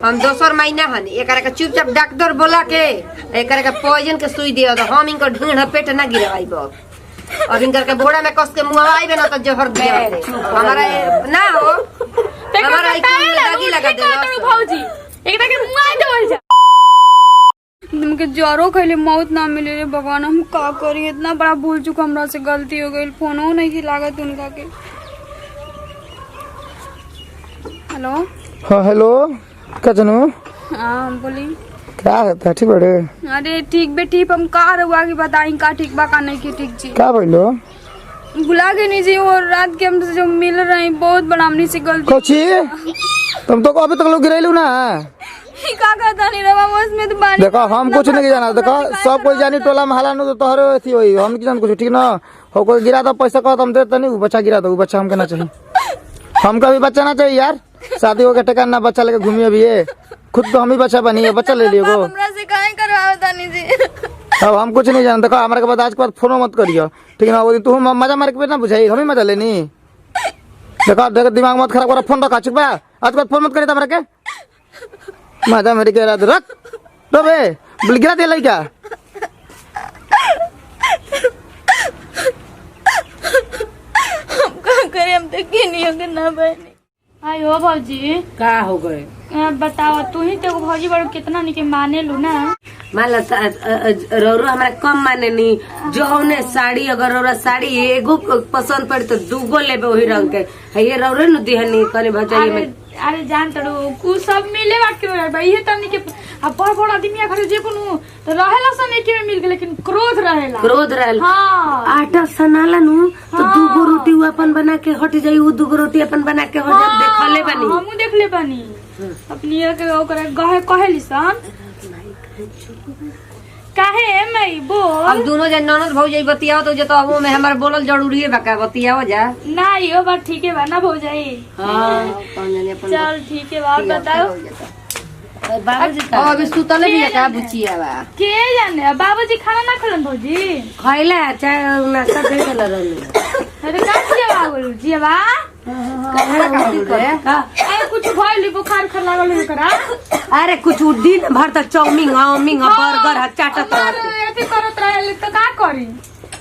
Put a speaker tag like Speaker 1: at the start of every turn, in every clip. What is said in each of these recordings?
Speaker 1: हम दोसर महीना हन एकरा के चुपचाप डॉक्टर बोला के एकरा के पॉइजन के सुई दियो तो हम इनकर ढूंढ पेट ना गिराइबो। अब इनकर के बोड़ा में कस के मुआवाइबे ना तो जहर दिया हमारा ना हो हमारा लगी लगा दे
Speaker 2: भौजी एकरा के मुआई देवल जा तुमके जरो खइले मौत ना मिले रे भगवान। हम का करी इतना बड़ा भूल चुका हमरा से गलती हो गई। फोनो नहीं की लागत उनका के। हेलो
Speaker 3: हाँ हेलो क्या जनू
Speaker 2: हाँ बोली
Speaker 3: क्या होता है ठीक बड़े।
Speaker 2: अरे ठीक बे ठीक हम का रहुआ की बताई का ठीक बा का नहीं की ठीक जी
Speaker 3: क्या बोलो
Speaker 2: भुला गए नहीं जी। और रात के हमसे जो मिल रहे बहुत बड़ा हमनी से गलती
Speaker 3: कोची तुम तो अभी तक लोग गिरेलू ना
Speaker 2: का कहता नहीं रवा बस में तो बानी
Speaker 3: देखो हम कुछ नहीं जाना। देखो सब कोई जानी टोला में हाला तो तोहरे थी होई हम की जान कुछ ठीक ना हो। कोई गिरा तो पैसा कहो हम देते नहीं बच्चा गिरा तो बच्चा हमके ना चाहिए। हमको भी बच्चा ना चाहिए यार। शादी हो के टेका ना बच्चा लेके घूमिए भी है खुद तो हम ही बच्चा बनी है बच्चा ले लियो
Speaker 2: हमरा से काहे करवाओ तानी जी।
Speaker 3: अब हम कुछ नहीं जानते। देखो हमारे के बाद आज के बाद फोन मत करियो ठीक ना। वो तू मजा मार के ना बुझाई हम ही मजा लेनी। देखो देखो दिमाग मत खराब करो फोन रखा चुप आज के बाद फोन मत करिए हमारे के मजा मेरे के रात रख तो बे गिरा दे लड़का
Speaker 2: हम का करे हम तो के नहीं हो ना बहनी। आयो भौजी
Speaker 1: का हो गए
Speaker 2: बताओ तू ही तो भौजी बड़ो कितना निके माने लू ना।
Speaker 1: मान रौरो हमारा कम माने नी जौने साड़ी अगर रौरा साड़ी एगो पसंद पड़े तो दूगो लेबे वही रंग के ये रौरे न दिहनी करे भजाइए में।
Speaker 2: अरे जान तड़ो कु सब मिले बात के भाई ये तमनी के अब बड़ बड़ आदमी या घरे जे कोनो तो रहेला सन एके में मिल के लेकिन क्रोध रहल हां
Speaker 1: आटा सनाला नु तो दूगो रोटी वो अपन बना के हट जाई वो दूगो रोटी अपन बना के हो जा देखले बानी
Speaker 2: हमहु देखले बानी अपनी के ओकरा गहे कहेली सन काहे मई बोल।
Speaker 1: अब दोनों जन ननद भौजाई बतियाओ तो जे तो अब में हमार बोलल जरूरी है बका बतियाओ जा
Speaker 2: ना यो बात ठीक है बा ना भौजाई।
Speaker 1: हां कौन जाने अपन
Speaker 2: चल ठीक है बात बताओ
Speaker 1: बाबूजी का अभी सुतले भी का बुचिया बा
Speaker 2: के जाने बाबूजी खाना ना खलन भौजी
Speaker 1: खइला चाय नाश्ता दे देला रहल।
Speaker 2: अरे का छिया बाबू जी बा अरे कुछ भइली बुखार खा लागल है करा।
Speaker 1: अरे कुछ दिन भर तक चाउमीन वाउमीन बर्गर चाटत रहते
Speaker 2: ऐसे करत रहले तो का करी।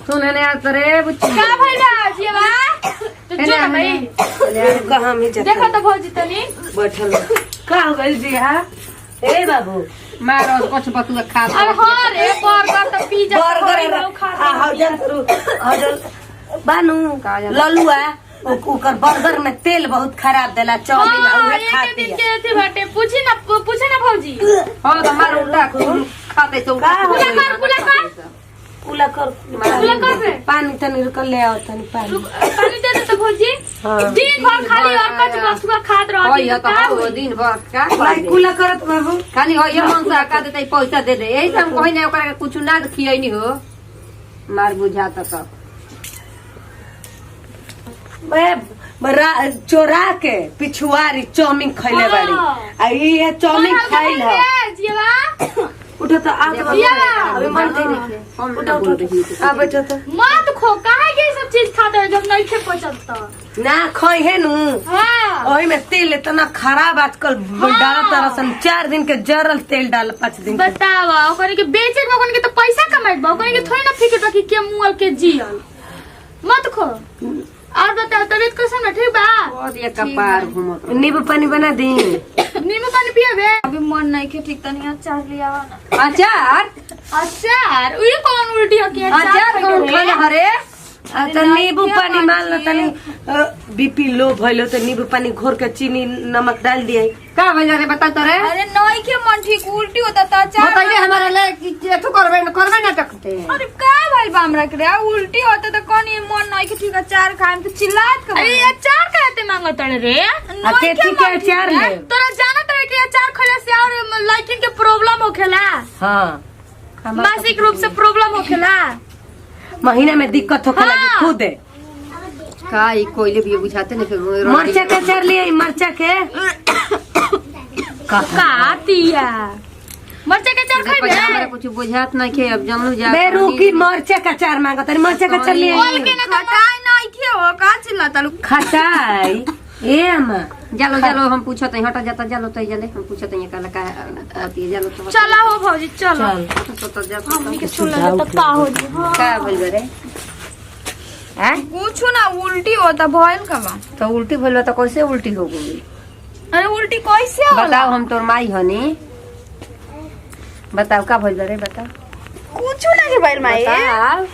Speaker 1: सुने ने आत रे बुच्ची
Speaker 2: का भइला जीवा तो जो ना भाई
Speaker 1: कहां में
Speaker 2: देखो तो भौजी तनी
Speaker 1: बैठल का हो गइल जी हां ए बाबू मारो कुछ बतुआ खा।
Speaker 2: अरे हां रे बर्गर तो पिज्जा
Speaker 1: बर्गर हजल बानू ललुआ ओकर बर्गर में तेल बहुत खराब देला चाउमीन उहे खाती
Speaker 2: है के बाटे पूछे ना भौजी
Speaker 1: हां तो मार उल्टा खाते तो उला कर पानी तनी कर ले आओ तनी
Speaker 2: पानी दे दे तो भौजी दिन भर खाली और कच बसुआ खात रहती है
Speaker 1: तो दिन भर का कुला करत बाबू खाली हो ये मन से का देते पैसा दे दे यही हम कहि ना ओकरा कुछ ना खियैनी हो मार बुझा तक चोरा के पिछुआरी चाउमीन खैले बाड़ी आ ये चाउमीन खाइल ह उठो तो आ अबे मन नहीं उठो आ बैठो तो
Speaker 2: मत खो काहे के सब चीज खाते हो जब नहीं खे पचत तो
Speaker 1: ना खोई है नु।
Speaker 2: हां
Speaker 1: ओही में तेल इतना खराब आजकल डालत तरसन 4 दिन के जरल तेल डाल 5 दिन
Speaker 2: बतावा ओकरे के बेचे के ओकरे के तो पैसा कमाइत बा ओकरे के थोड़ी ना फिक्र बाकी के मुअल के जियल मत खो। और बताओ तबीयत कैसन है ठीक बा
Speaker 1: बहुत ये कपार घुमत नींबू पानी बना दी
Speaker 2: नींबू पानी पियाबे अभी मन नहीं के ठीक तनी अचार लिया ना अचार उही कौन उल्टी है के
Speaker 1: अचार कौन खाना हरे अच्छा नींबू पानी मान लो तनी बीपी लो भइलो तो नींबू पानी घोर के चीनी नमक डाल दिए का भइल रे बता तो रे।
Speaker 2: अरे नहीं के मन ठीक उल्टी होता था अचार
Speaker 1: बताइए हमारा ले कि तो करबे ना टकते।
Speaker 2: अरे का भाई बामरा के उल्टी होता तो कौन ये मन नहीं के ठीक अचार खाएम तो चिल्लात का अरे अचार कहते मांगत रे
Speaker 1: अते ठीक है अचार ले
Speaker 2: तोरा जानत रे कि अचार खले से और लाइकिन के प्रॉब्लम होखेला।
Speaker 1: हां
Speaker 2: मानसिक रूप से प्रॉब्लम होखेला
Speaker 1: महीना में दिक्कत होखे लगी खुद का ई कोइले भी बुझाते नहीं फिर मरचा के अचार लिए मरचा के
Speaker 2: कातिया मरचा के अचार खाइबे
Speaker 1: हमरा कुछ बुझात नहीं के अब जानलू जा बे रुकी मरचा का अचार मांगत है मरचा का अचार लिए
Speaker 2: बोल के ना खटाई नहीं के हो का चिल्ला तालू
Speaker 1: खटाई ए अम्मा जालो जालो हम पूछत हई हटा जाता जालो तई जले हम पूछत हई काला का आती जालो तो
Speaker 2: चला हो भौजी चलो
Speaker 1: तो जाता
Speaker 2: हमनी के सुन ले तो का हो जी हां
Speaker 1: का भइल रे हैं
Speaker 2: कुछ ना उल्टी होता भइल का बा
Speaker 1: तो उल्टी भइल तो कैसे उल्टी हो गई
Speaker 2: अरे उल्टी कैसे होला
Speaker 1: बताओ हम तोर माई हनी बताओ का भइल रे बताओ
Speaker 2: कुछ ना के भइल माई
Speaker 1: बताओ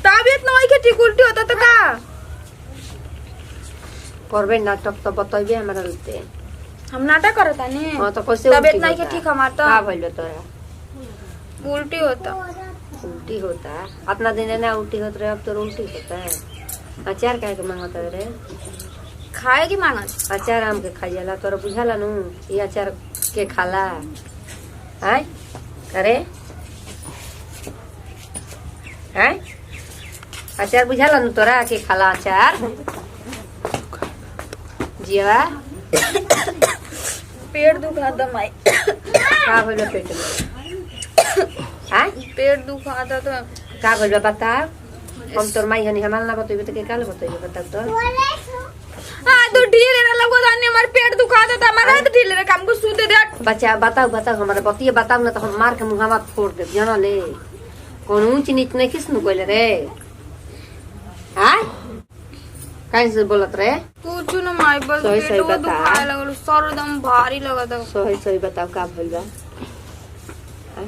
Speaker 2: तबियत नहीं के ठीक उल्टी होता तो का
Speaker 1: करबे नाटक तो बतइबे हमरा लते
Speaker 2: हम नाटक करता नी
Speaker 1: हां तो कैसे
Speaker 2: तबियत नहीं के ठीक हमार तो
Speaker 1: का भइल तोरा
Speaker 2: उल्टी होता
Speaker 1: उल्टी होता है अपना दिन ना उल्टी होत रहे अब तो उल्टी होता है अचार काहे के मांगत रे
Speaker 2: खाए की मांगत
Speaker 1: अचार आम के खा जाला तोरा बुझाला नु ये अचार के खाला हैं करे हैं अचार बुझाला नु तोरा के खाला अचार जीवा
Speaker 2: पेट दुखाता माई
Speaker 1: का भइल पेट में हैं
Speaker 2: पेट दुखाता तो
Speaker 1: का भइल बता हम तोर माई हनी हमार ना बतइबे त के काले बतइबे बता तो
Speaker 2: हां तो ढीले रे लगो जाने हमार पेट दुखाता था हमारा तो ढीले रे काम को सूते दे
Speaker 1: बच्चा बताओ बताओ हमारे बतिया बताओ ना तो हम मार के मुहावा फोड़ दे जाना ले कौन ऊंच नीच नहीं किसनु कोइले रे हां कैसे बोलत रे
Speaker 2: कुछ ना माई बस
Speaker 1: सही
Speaker 2: पेट
Speaker 1: सही बता।
Speaker 2: दुखाए लगल सर एकदम भारी लगता
Speaker 1: सही सही बताओ का भइल बा हैं?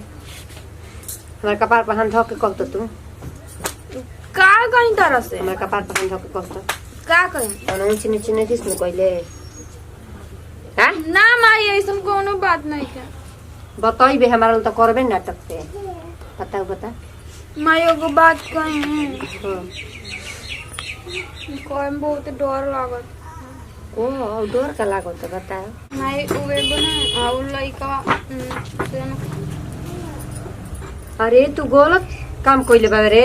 Speaker 1: हमारे कपार पर हाथ धो के कह तो तू
Speaker 2: का कहीं तरह से
Speaker 1: हमारे कपार पर हाथ धो के कह तो
Speaker 2: का कहीं
Speaker 1: कौन ऊंच नीच नहीं किसनु कोइले हां
Speaker 2: ना माई ऐसा कोनो बात नहीं है
Speaker 1: बतइबे हमारा तो करबे नाटक पे बताओ बता
Speaker 2: माई एगो बात कहीं
Speaker 1: हां
Speaker 2: कोई में बहुत डर लागत
Speaker 1: ओ डर का लागत है, बताओ
Speaker 2: माई उ एगो ना आउ लइका
Speaker 1: अरे तू गलत काम कइले बा रे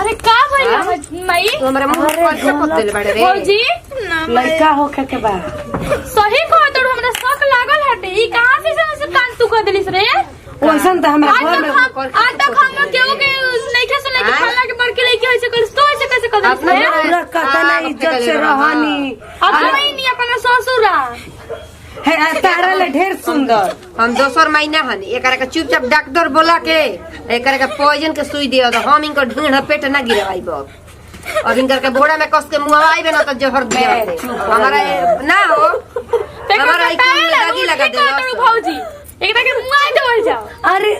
Speaker 2: अरे का भइल माई
Speaker 1: तू हमरा मुंह कैसे पत देले बाड़े रे
Speaker 2: भौजी ना
Speaker 4: लड़का होके के बा
Speaker 2: सही कहत तो हमरा शक लागल हटे ई कहां से कान तू कर देलिस रे
Speaker 4: वैसन त हमरा
Speaker 2: आज
Speaker 4: घर में
Speaker 2: तक हम केहू के नहीं खे सुने कि खाला के बड़की लड़की होइसे कर तो ऐसे कैसे कर देलिस
Speaker 1: अपना
Speaker 2: रे
Speaker 4: पूरा कतना इज्जत से रहनी
Speaker 2: अब नहीं नहीं अपन ससुरा
Speaker 4: है तारा ले ढेर सुंदर
Speaker 1: हम दोसर महीना हन एकरा के चुपचाप डॉक्टर बोला के एकरा के पॉइजन के सुई दियो तो हम इनकर ढूंढ पेट ना गिरवाई बब और इनकर के बोड़ा में कस के मुंहवाई बे ना तो जहर दिया हमारा ना हो हमारा ई खून में दागी लगा दे
Speaker 2: भौजी एकरा के मुंह देवल जाओ
Speaker 4: अरे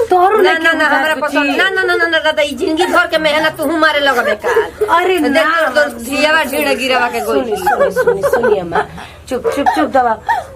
Speaker 4: तोरो
Speaker 1: ना ना ना हमरा पसंद ना ना ना ना दादा ई जिंदगी भर के मेहनत तू मारे लगबे का
Speaker 4: अरे ना
Speaker 1: देख तो धियावा ढीड़ गिरावा के गोली
Speaker 4: सुनिए मां चुप चुप चुप दबा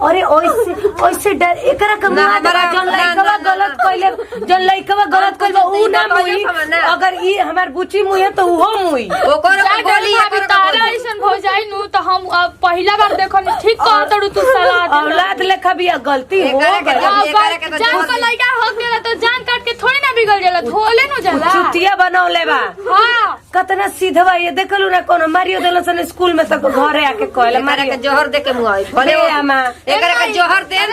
Speaker 4: अरे ओइसे ओइसे डर एकरा के
Speaker 1: ना,
Speaker 4: मां
Speaker 1: हमारा-
Speaker 4: जन
Speaker 1: ना,
Speaker 4: लइकवा
Speaker 1: ना, ना,
Speaker 4: गलत
Speaker 1: ना।
Speaker 4: कइले जन लइकवा गलत कइले ऊ ना
Speaker 1: तो
Speaker 4: मुई
Speaker 1: ये समझ ना।
Speaker 4: अगर ई हमर बुची मुई है तो उहो मुई
Speaker 1: ओकर गोली एकर
Speaker 2: तारा ऐसन हो जाई नु तो हम पहला बार देखन ठीक कहत तू सलाह
Speaker 4: औलाद लेखा भी गलती हो
Speaker 1: एकरा के
Speaker 4: गई
Speaker 1: एकरा के तो
Speaker 2: जान का लड़का हो गेला तो जान काट के थोड़ी ना बिगड़ जाला धोले नु जाला
Speaker 4: चुतिया बनौले बा
Speaker 2: हां
Speaker 4: कतना सीधवा ये देखलू ना कोनो मारियो देलो सन स्कूल में तक घरे आके कहले
Speaker 1: एकरा के
Speaker 4: मारियो
Speaker 1: जहर दे के मुआई भले
Speaker 4: ए अम्मा
Speaker 1: एकरा के जहर दे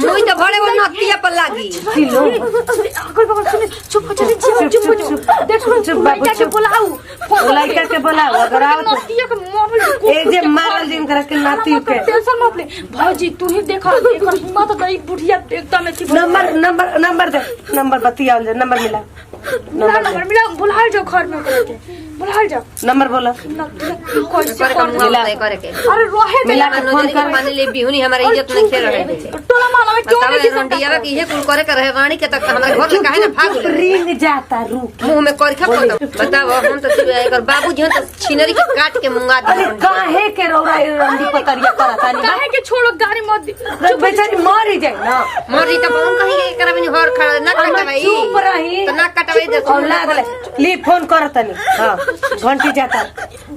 Speaker 1: मुई तो भले वो नतिया पर लागी
Speaker 4: किलो
Speaker 2: कोई बाबा सुन चुप हो जा चुप चुप देखो
Speaker 4: चुप बाबू,
Speaker 2: लड़का के
Speaker 4: चुप।
Speaker 2: बुलाऊ
Speaker 4: लड़का के बोलाओ अगर आओ तो
Speaker 2: नतिया के मोबाइल
Speaker 4: ए जे मारल दिन करा के नाती के
Speaker 2: टेंशन मत ले भौजी तू ही देखा एकर हिम्मत दई बुढ़िया एकदम अच्छी
Speaker 4: नंबर दे नंबर बतियाओ जे नंबर मिला
Speaker 2: नंबर मिला बुलाल जाओ घर में करके बुलाल जाओ
Speaker 4: नंबर बोलो
Speaker 2: कैसे
Speaker 1: करे का मुआ करे के
Speaker 2: अरे रहे दे
Speaker 4: मिला के फोन
Speaker 1: नजर के
Speaker 4: कर
Speaker 1: पानी ले बिहुनी हमारी इज्जत नहीं खेल रहे
Speaker 2: टोला माला में क्यों नहीं
Speaker 1: बताओ रंडियावा की ये कुल करे का रहे रानी के तक हमारे घर में काहे ना भाग ले
Speaker 4: रिंग जाता रुक
Speaker 1: मुंह में कर खा बताओ हम तो एकर बाबूजी हम तो छिनरी के काट के मुंगा दे
Speaker 4: अरे काहे के रौरा रंडी पतरिया करता नहीं
Speaker 2: काहे के छोड़ो गाड़ी मत दी
Speaker 4: बेचारी मर ही जाए ना
Speaker 1: मोरी तो फोन कहीं के एकरा बिन हर खड़ा ना
Speaker 4: अम्मा
Speaker 1: कटवाई
Speaker 4: चुप रही
Speaker 1: तो ना कटवाई दे
Speaker 4: औलाद ले ली फोन करता नहीं हां घंटी जाता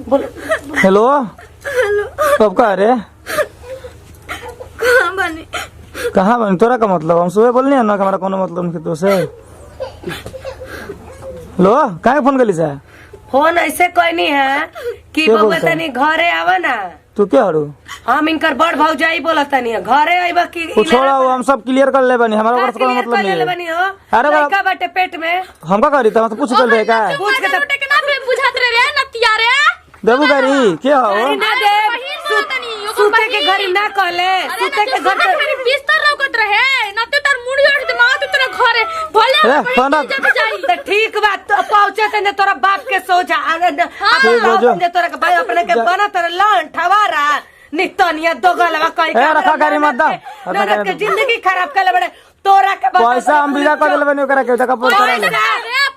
Speaker 4: बोल
Speaker 3: हेलो कब का रे
Speaker 2: कहां बने
Speaker 3: कहाँ बन तोरा का मतलब हम सुबह बोलनी ना कि हमारा कोनो मतलब नहीं तो से हेलो काहे फोन कली सा
Speaker 4: फोन ऐसे कहनी है कि
Speaker 3: के
Speaker 4: बबुआ
Speaker 3: बोलता?
Speaker 4: तनी घरे आवा ना
Speaker 3: तू क्या हड़ू
Speaker 4: हम इनकर बड़ भौजाई बोलत तनी घरे आइबा कि
Speaker 3: तू छोड़ा वो हम सब क्लियर कर ले बनी हमारा वर्ष का मतलब नहीं है
Speaker 4: बनी हो
Speaker 3: अरे बाप-
Speaker 4: लड़का बाटे पेट में
Speaker 3: हम का करी तो पूछ कर दे का
Speaker 4: पूछ के तो
Speaker 2: के ना बुझात रे नतिया रे
Speaker 3: देबू करी के हो
Speaker 4: अरे ना दे सूते के घर ना कहले सूते के घर
Speaker 2: खाली बिस्तर लौकत रहे ना तो तार मुड़ी और दिमाग तो तेरा घरे भले
Speaker 3: ए, फोन रख।
Speaker 2: जब जाई
Speaker 4: तो ठीक बात तो पहुंचे थे तोरा बाप के सोचा अरे
Speaker 3: ठीक है, जो।
Speaker 4: तोरा के भाई अपने के बना तोरा लन ठवारा नितनिया दोगलवा कहीं
Speaker 3: ए, रखा करी मत दो।
Speaker 4: ननद के जिंदगी खराब कर बड़े तोरा के
Speaker 3: पैसा हम बिना कर देले बनी ओकरा के तक पोल करा ले
Speaker 2: रे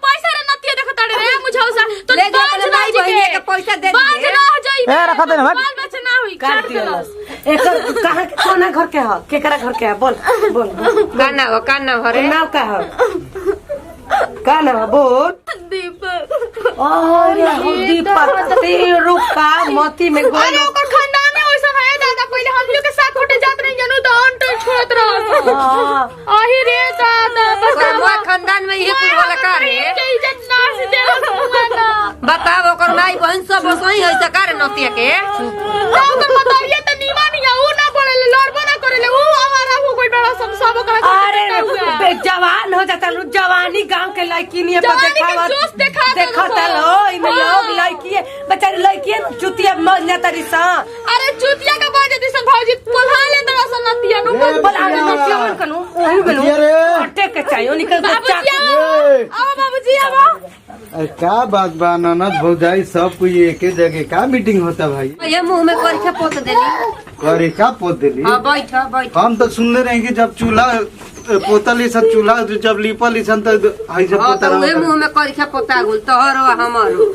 Speaker 2: पैसा रे नतिया देखत रे मुझौसा तो
Speaker 1: ले जा अपने माई बहिनी के पैसा दे
Speaker 2: बाज
Speaker 1: दिए
Speaker 2: ना हो जाई
Speaker 3: ए, रखा दे ना, भाग।
Speaker 2: बाल बच्चा ना होई
Speaker 4: काट दियलस एक कहां के कोना घर के ह केकरा घर के है बोल बोल
Speaker 1: काना भरे
Speaker 4: नाम का है का नाम बोल
Speaker 2: दीपक
Speaker 4: अरे दीपक ते रुका मोती में
Speaker 2: अरे
Speaker 4: गोल
Speaker 2: ओकर खानदान में वैसा है दादा पहले हम लोग के साथ होटे जात नहीं जानू तो अंटल छोड़त रह आही रे दादा
Speaker 1: ओकर खानदान में ये कुल वाला का रे
Speaker 2: के इज्जत नाश दे ना
Speaker 1: बताओ ओकर माई बहन सब सही है सकार नतिया के
Speaker 2: ना ओकर बताइए त नीमा नहीं है, ऊ ना पड़ेले लड़बो ना करेले ऊ हमारा हो कोई बड़ा सब कहा
Speaker 4: अरे जवान हो जाता लो जवानी गांव के लड़की नहीं पर
Speaker 2: जवानी के जोश देखा
Speaker 4: देखता लो इमे लोग लड़की है बेचारी लड़की है चुतिया मर जाता रिसा
Speaker 2: अरे चुतिया का बाजे दिसन भौजी पोल्हा ले दरा सन नतिया नु
Speaker 4: बोल आगे तो जीवन कनु ओही बनू अटे के चाहिए निकल बच्चा
Speaker 2: आओ बाबूजी आओ
Speaker 5: क्या बात बा ननद भौजाई सब कोई एके जगह का मीटिंग होता भाई
Speaker 1: ये मुंह में करके पोत देली
Speaker 5: करे का पोत देली
Speaker 1: हां बैठ बैठ
Speaker 5: हम तो सुनने रहे कि जब चूल्हा पोतली सब चूल्हा जब लिपल सन तो हई सब
Speaker 1: हां
Speaker 5: पोता
Speaker 1: तो ये मुंह में करके पोता गुल तोहरो हमरो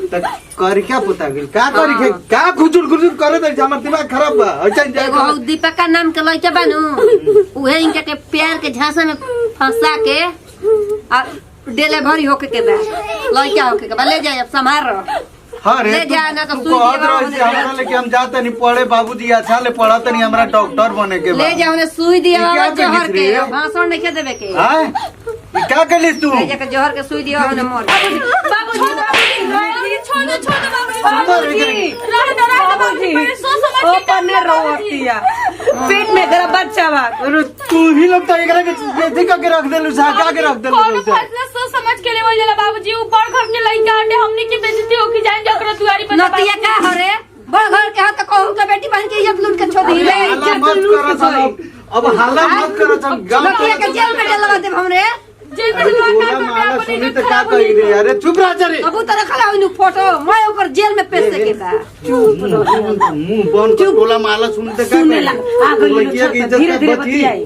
Speaker 5: कर क्या पोता गेल का करी के का खुजुर खुजुर करे त हमर दिमाग खराब बा अच्छा
Speaker 1: एगो हौ दीपक का नाम के लइका बानू उहे इनके के प्यार के झांसा में फंसा के आ डिलीवरी होके के बा लइका होके के बा ले जाए अब संभाल रहो
Speaker 5: हाँ रे
Speaker 1: ले जा ना तो
Speaker 5: तू
Speaker 1: सुई
Speaker 5: कहत
Speaker 1: दिया
Speaker 5: रही हमरा लेके हम जाते नहीं पढ़े बाबूजी अच्छा ले पढ़त नहीं हमरा डॉक्टर बने के बा
Speaker 1: ले जाओ ने सुई दिया
Speaker 5: ये क्या
Speaker 1: जहर
Speaker 5: करिस
Speaker 1: के
Speaker 5: रे?
Speaker 1: भाषण नहीं के देवे के
Speaker 5: हां ये क्या कलिस तू
Speaker 1: ले जाके जहर के सुई दिया ने मर
Speaker 2: बाबूजी छोड़ दो
Speaker 4: बाबूजी बाबूजी ओ पन्ने रोटिया पेट में तेरा बच्चा बा
Speaker 5: तू ही लगता है एकरा के बेटी का के रख देलु साका के रख देलु
Speaker 2: कौन फैसला सोच समझ के ले बोलेला बाबूजी ऊपर घर के लइका आटे हमनी के बेइज्जती होके जाए जकरा दुआरी पर
Speaker 1: नतिया का हरे बड़ घर के हाथ कहूं तो बेटी बहन के इज्जत लूट के छोड़ दी ले
Speaker 5: हाला मत करो सब अब हाला मत करो सब गांव
Speaker 1: नतिया के जेल में डलवा दे हमरे
Speaker 2: जेल में
Speaker 5: बोला माला सुनी तो क्या कही रे अरे चुप रह जा रे
Speaker 1: कबूतर खला होइनु फोटो मैं ओकर जेल में पेश के बा
Speaker 5: मुंह बंद कर बोला माला सुनी तो क्या
Speaker 4: सुने लग आ
Speaker 5: कही
Speaker 4: गई
Speaker 5: लड़किया की
Speaker 4: धीरे
Speaker 5: इज्जत
Speaker 4: धीरे
Speaker 5: का बची
Speaker 4: बतियाई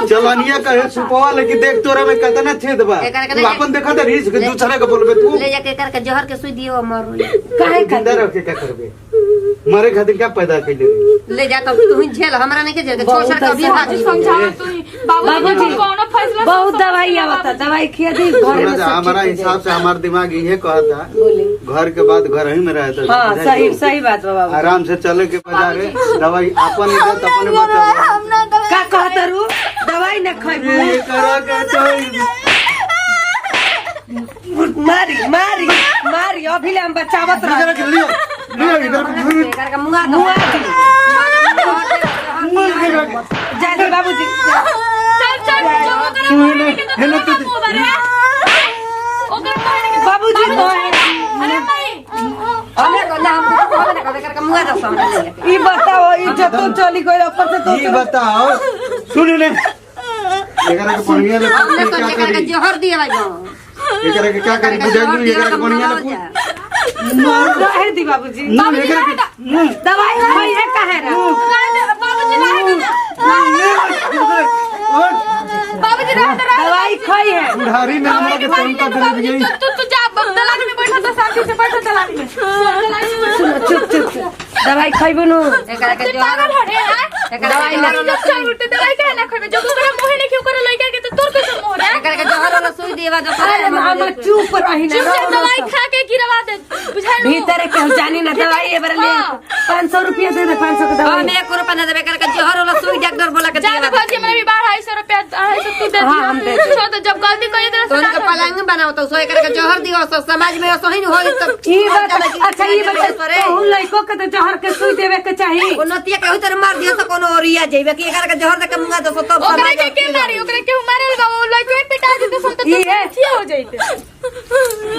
Speaker 5: जवानिया कहे सुपवा लेके देख तोरा में कितना छेद बा
Speaker 1: एकरा के
Speaker 5: तू
Speaker 1: ले-
Speaker 5: अपन देखा दे रिस के दूसरे के बोलबे तू
Speaker 1: ले जाके करके जहर के सुई दियो मर
Speaker 4: काहे
Speaker 5: जिंदा रह के क्या करबे मरे खातिर क्या पैदा कैले रे
Speaker 1: ले जा तब तू ही झेल हमरा नहीं के जेल के छोड़ छोड़ के अभी हाथ
Speaker 2: समझाओ तू बाबूजी कौन फैसला
Speaker 4: बहुत दवाई आवता दवाई खिया दी घर में
Speaker 5: सुना जा,
Speaker 4: सब
Speaker 5: हमारा
Speaker 4: ठीक हो
Speaker 5: हिसाब से हमारा दिमाग ये कहता
Speaker 4: बोले
Speaker 5: घर के बाद घर ही में रहता
Speaker 4: जाए। हाँ सही सही बात बा बाबू
Speaker 5: आराम से चले के बाजारे दवाई अपन इज्जत अपने बचाओ
Speaker 4: का कहत रू दवाई न खइबू
Speaker 5: ये करा के चाहिए
Speaker 4: मारी मारी मारी अभी ले हम बचावत रह
Speaker 5: इधर के लियो लियो इधर के
Speaker 1: करके मुंगा दो
Speaker 4: मुआ जय जय बाबूजी
Speaker 2: चल चल जो ओकरा के
Speaker 5: हेलो तू
Speaker 2: ओकरा के
Speaker 4: बाबूजी
Speaker 2: अरे भाई
Speaker 1: हमें को ना हम करके मुंगा दो सामने ले जाके
Speaker 4: ई बताओ इज्जत तो चली गई ऊपर से
Speaker 5: ये
Speaker 4: तो
Speaker 5: बताओ सुन ले एकरा के बढ़िया ले
Speaker 1: हमने
Speaker 5: क्या
Speaker 1: तो करके
Speaker 5: करी
Speaker 1: जहर दिया भाई
Speaker 5: एकरा के क्या करी बुझाई एकरा के बढ़िया ले
Speaker 4: रहे दी बाबूजी
Speaker 5: ना एकरा के
Speaker 4: दवाई खाई है काहे रे
Speaker 2: बाबूजी बाबूजी
Speaker 4: दवाई खाई है
Speaker 5: बुढ़ारी में हमरा के तंका दे दिए
Speaker 2: तू जा दलानी में बैठा था शांति से बैठा दलानी में
Speaker 4: सुनो चुप चुप चुप दवाई खाइबो नु
Speaker 1: एकरा के
Speaker 2: पागल
Speaker 1: जहर
Speaker 2: हटे है
Speaker 1: दवाई
Speaker 2: दवाई ना चल उल्टे दवाई काहे ना खाबे जब ओकरा मोहे नहीं क्यों करे लइका के तो तोर कैसे मोह रे
Speaker 1: एकरा के जहर वाला सुई देवा दो
Speaker 4: अरे मामा चुप रही ना
Speaker 2: चुप दवाई खा के गिरवा दे बुझाई
Speaker 4: भीतर के हम जानी ना दवाई ए बार ले 500 रुपया दे दे 500 का दवाई
Speaker 1: हम 1 रुपया ना देबे करके जहर वाला सुई डॉक्टर बोला के
Speaker 2: जा
Speaker 1: देवा
Speaker 2: भौजी हमरा भी 250 रुपया 250 तू दे
Speaker 4: हाँ, हम दे देंगे।
Speaker 2: तो जब गलती कही दे
Speaker 1: तो उनके पलंग बनाओ तो सो एकरा के जहर दियो सो समाज में सो ही होई तो
Speaker 4: ई बात अच्छा ई बात तो लइको के तो जहर के सुई देवे के चाहिए
Speaker 1: ओ नतिया के होई तर मार दियो तो कोनो ओरिया जइबे कि एकरा के जहर दे के मुंगा दो सो तब
Speaker 2: ओकरा
Speaker 1: समाज
Speaker 2: के मारी ओकरा के मारल बाबू लइका पिटा दे तो सब तो
Speaker 4: ये
Speaker 2: ठीक हो जाइते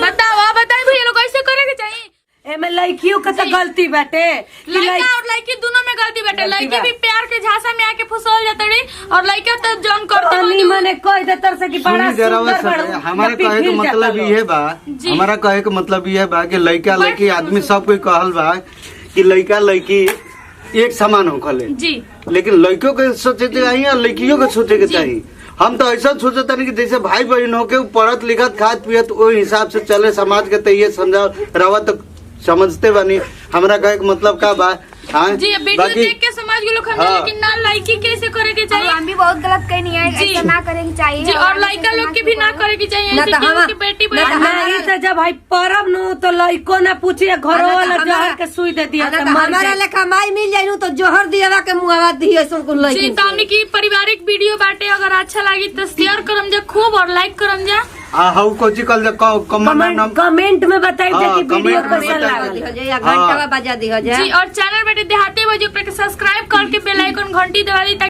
Speaker 2: बताओ बताई भैया लोग ऐसे करे के चाहिए
Speaker 4: एमे लड़कियों का तो गलती बाटे कि
Speaker 2: लड़का और लड़की दोनों में गलती बेटे। लड़की भी प्यार के झांसा में आके फंसल जाता रही और लड़का तो जौन करते
Speaker 4: तनी मने कह देतर से कि बड़ा
Speaker 5: सुनी जरा
Speaker 4: सुंदर
Speaker 5: बस,
Speaker 4: बड़ा
Speaker 5: हमारे कहे के मतलब ये बा, हमारा कहे के मतलब ये बा कि लड़का लड़की आदमी सब कोई कहल बा कि लड़का लड़की एक समान होखले,
Speaker 2: जी
Speaker 5: लेकिन लड़कियों के सोचे के चाहिए और लड़कियों के सोचे के चाहिए। हम तो ऐसा सोचता नहीं कि जैसे भाई बहन हो के पढ़त लिखत खात पियत वो हिसाब से चले समाज के, तो ये समझा रवा तो समझते बनी। हमारा कहे के मतलब का बा हाँ
Speaker 2: जी वीडियो देख के समाज के लोग समझे लेकिन ना लड़की कैसे करे के चाहिए।
Speaker 6: हम भी बहुत गलत कहीं नहीं है, ऐसा ना करे के चाहिए
Speaker 2: जी और लड़का लोग की भी ना करे के चाहिए।
Speaker 1: ना
Speaker 2: ऐसे
Speaker 1: तो
Speaker 2: कि
Speaker 1: हम-
Speaker 2: उनकी बेटी
Speaker 1: ना तो हम-
Speaker 4: नहीं तो जब भाई परब नु तो लड़को ना पूछिए घरों वाला जहर के सुई दे दिया तो मर
Speaker 1: हमारा
Speaker 4: जाए।
Speaker 1: लेखा माई मिल जाए तो जोहर दिया के मुआवा दिए सुन कुल
Speaker 2: जी तो हमने की पारिवारिक वीडियो बाटे, अगर अच्छा लगी तो शेयर करम जा खूब और लाइक करम जा।
Speaker 5: हाउ कोची कल
Speaker 4: कमेंट में बताई दे
Speaker 5: हाँ,
Speaker 4: कि वीडियो
Speaker 5: कमेंट में
Speaker 4: कैसा
Speaker 5: बताई
Speaker 4: लगा।
Speaker 5: दे।
Speaker 1: घंटा बजा दिया
Speaker 2: जी और चैनल बेटे देहाती बजे सब्सक्राइब करके बेल आइकन घंटी दबा दी।